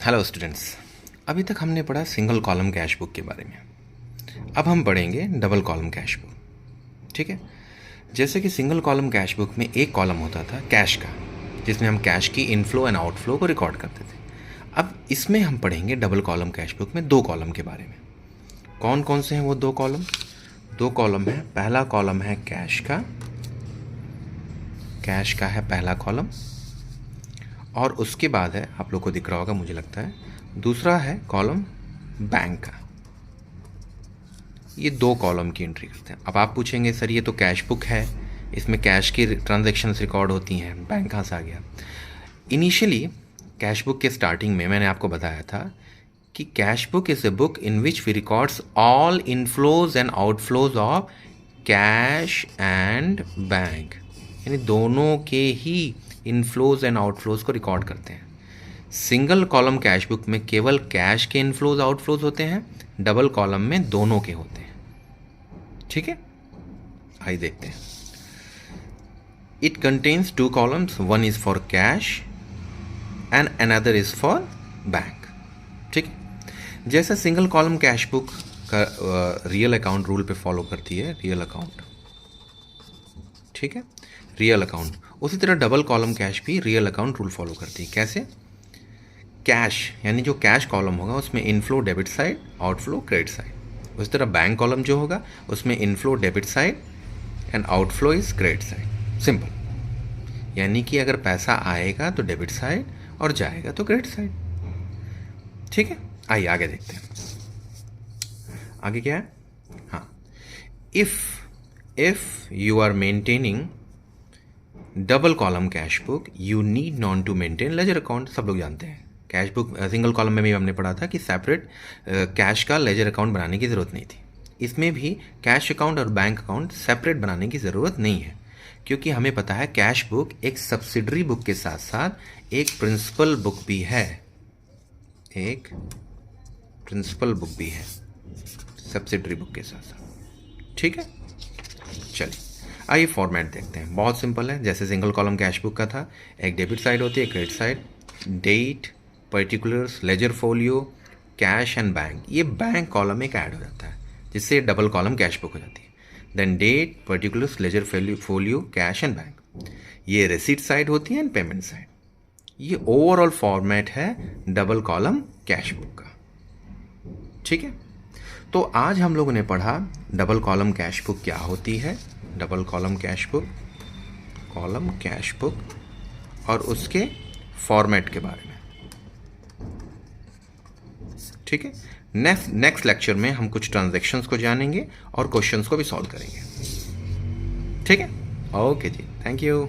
Hello students, अभी तक हमने पढ़ा सिंगल कॉलम कैश बुक के बारे में। अब हम पढ़ेंगे डबल कॉलम कैश बुक। ठीक है, जैसे कि सिंगल कॉलम कैश बुक में एक कॉलम होता था कैश का, जिसमें हम कैश की इनफ्लो एंड आउटफ्लो को रिकॉर्ड करते थे। अब इसमें हम पढ़ेंगे डबल कॉलम कैश बुक में दो कॉलम के बारे में। कौन कौन से हैं वो दो कॉलम? दो कॉलम है। पहला कॉलम है कैश का है पहला कॉलम, और उसके बाद है, आप लोग को दिख रहा होगा मुझे लगता है, दूसरा है कॉलम बैंक का। ये दो कॉलम की एंट्री करते हैं। अब आप पूछेंगे सर ये तो कैश बुक है, इसमें कैश की ट्रांजैक्शंस रिकॉर्ड होती हैं, बैंक कहाँ से आ गया? इनिशियली कैश बुक के स्टार्टिंग में मैंने आपको बताया था कि cash book is a book in which we records all inflows and outflows of cash and bank, यानी दोनों के ही इनफ्लोज एंड आउटफ्लोज को रिकॉर्ड करते हैं। सिंगल कॉलम कैश बुक में केवल कैश के इनफ्लोज आउटफ्लोज होते हैं, डबल कॉलम में दोनों के होते हैं। ठीक है, आइए देखते हैं। It contains two columns, one is for cash and another is for bank. ठीक है, जैसे सिंगल कॉलम कैश बुक का रियल अकाउंट रूल पे फॉलो करती है, रियल अकाउंट, ठीक है, रियल अकाउंट, उसी तरह डबल कॉलम कैश भी रियल अकाउंट रूल फॉलो करती है। कैसे? कैश यानी जो कैश कॉलम होगा उसमें inflow debit side, outflow credit side. उसी तरह बैंक कॉलम जो होगा उसमें inflow debit side and outflow is credit side. Simple, यानी कि अगर पैसा आएगा तो डेबिट साइड और जाएगा तो क्रेडिट साइड। ठीक है, आइए आगे देखते हैं। आगे क्या है? हाँ, if you are maintaining double column cash book you need not to maintain ledger account. सब लोग जानते हैं कैश बुक सिंगल कॉलम में भी हमने पढ़ा था कि सेपरेट कैश का लेजर अकाउंट बनाने की ज़रूरत नहीं थी। इसमें भी कैश अकाउंट और बैंक अकाउंट सेपरेट बनाने की ज़रूरत नहीं है, क्योंकि हमें पता है कैश बुक एक सब्सिडरी बुक के साथ साथ एक प्रिंसिपल बुक भी है, एक प्रिंसिपल बुक भी है सब्सिडरी बुक के साथ साथ। ठीक है, चलिए आइए फॉर्मेट देखते हैं। बहुत सिंपल है, जैसे सिंगल कॉलम कैश बुक का था, एक डेबिट साइड होती है, credit side, date, particulars, ledger folio, cash and bank. ये बैंक कॉलम एक ऐड हो जाता है जिससे डबल कॉलम कैश बुक हो जाती है। Then date, particulars, ledger folio, cash and bank, ये रिसीट साइड होती है एंड पेमेंट साइड। ये ओवरऑल फॉर्मेट है डबल कॉलम कैश बुक का। ठीक है, तो आज हम लोगों ने पढ़ा डबल कॉलम कैश बुक क्या होती है, डबल कॉलम कैश बुक और उसके फॉर्मेट के बारे में। ठीक है, नेक्स्ट लेक्चर में हम कुछ ट्रांजैक्शंस को जानेंगे और क्वेश्चंस को भी सॉल्व करेंगे। ठीक है, ओके जी, थैंक यू।